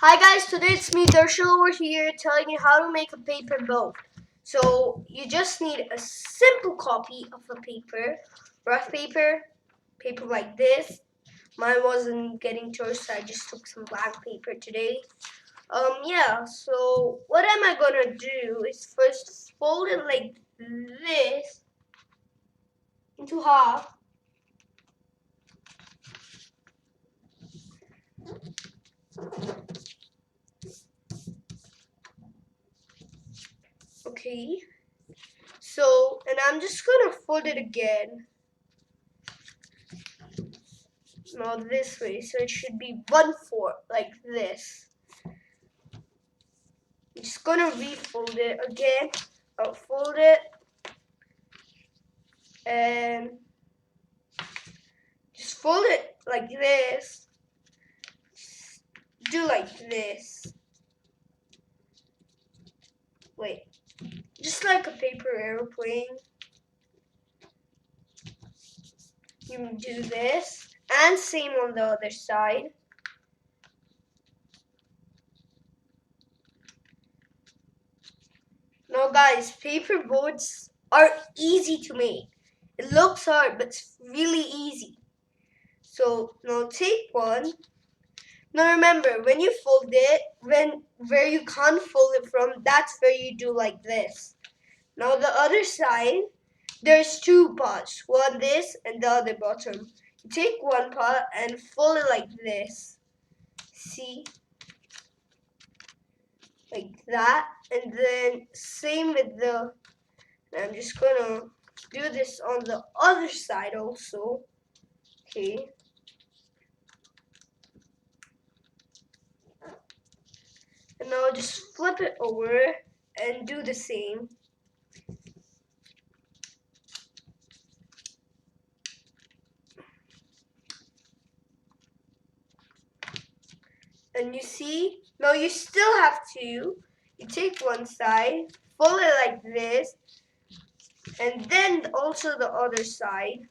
Hi guys, today it's me Darshil over here telling you how to make a paper boat. So you just need a simple copy of a paper, rough paper, paper like this. Mine wasn't getting choice, so I just took some black paper today. Yeah, so what am I gonna do is first fold it like this into half. Okay. So, and I'm just gonna fold it again. Now this way, so it should be 1/4 like this. I'm just gonna refold it again. I'll fold it and just fold it like this. Do like this. Wait, just like a paper airplane. You do this, and same on the other side. Now guys, paper boats are easy to make. It looks hard, but it's really easy. So now take one. Now remember, when you fold it, where you can't fold it from, that's where you do like this. Now the other side, there's two parts, one this and the other bottom. You take one part and fold it like this. See? Like that. And then same with the, I'm just gonna do this on the other side also. Okay. And now just flip it over and do the same. And you see, now you still have to, you take one side, fold it like this, and then also the other side.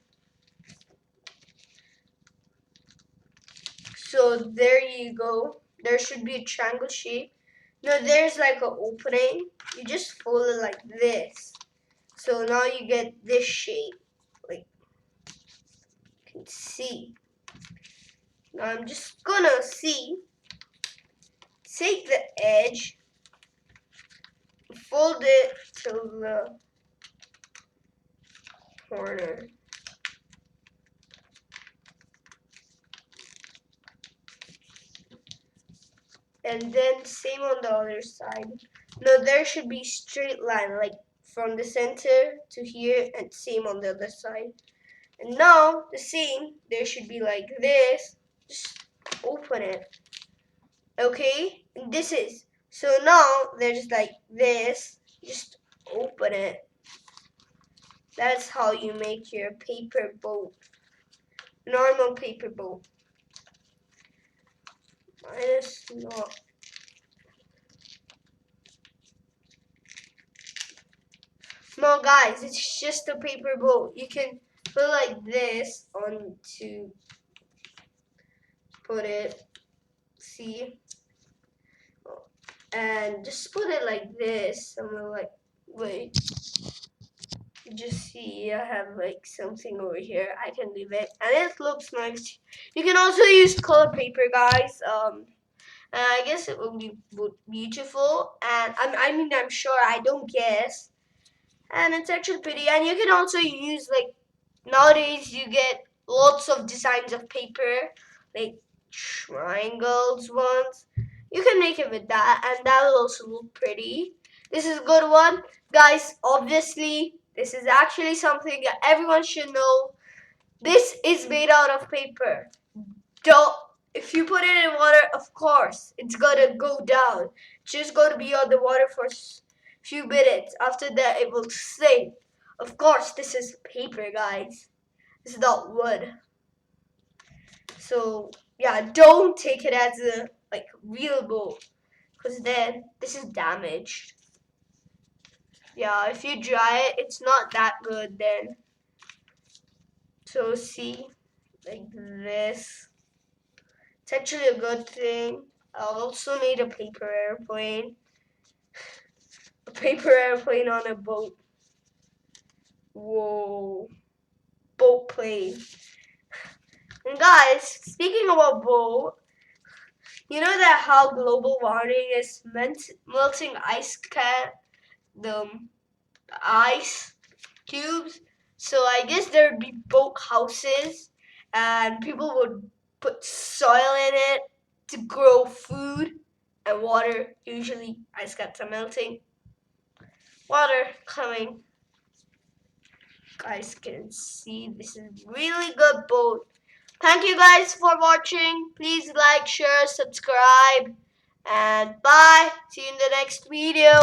So there you go. There should be a triangle shape. Now there's like an opening. You just fold it like this. So now you get this shape. Like you can see. Now I'm just gonna take the edge, fold it to the corner. And then same on the other side. Now there should be straight line, like from the center to here, and same on the other side. And now the same, there should be like this. Just open it. Okay? And this is, so now there's like this. Just open it. That's how you make your paper boat. Normal paper boat. Minus not. No, guys, it's just a paper boat. You can put like this on to put it. See? And just put it like this. Somewhere like, wait. You just see, I have like something over here. I can leave it, and it looks nice. You can also use color paper, guys. And I guess it will be beautiful. And I'm sure. I don't guess. And it's actually pretty. And you can also use like nowadays you get lots of designs of paper, like triangles ones. You can make it with that, and that will also look pretty. This is a good one, guys. Obviously, this is actually something that everyone should know. This is made out of paper. Don't. If you put it in water, of course, it's gonna go down. It's just gonna be on the water for a few minutes. After that, it will sink. Of course, this is paper, guys. This is not wood. So, yeah, don't take it as a, like, real boat. Because then, this is damaged. Yeah, if you dry it, it's not that good then. So, see, like this. It's actually a good thing. I also made a paper airplane. A paper airplane on a boat. Whoa. Boat plane. And guys, speaking about boat, you know that how global warming is melting the ice cubes? So I guess there would be boat houses and people would put soil in it to grow food and water. Usually ice caps are melting. Water coming. Guys can see this is really good boat. Thank you guys for watching. Please like, share, subscribe, and bye. See you in the next video.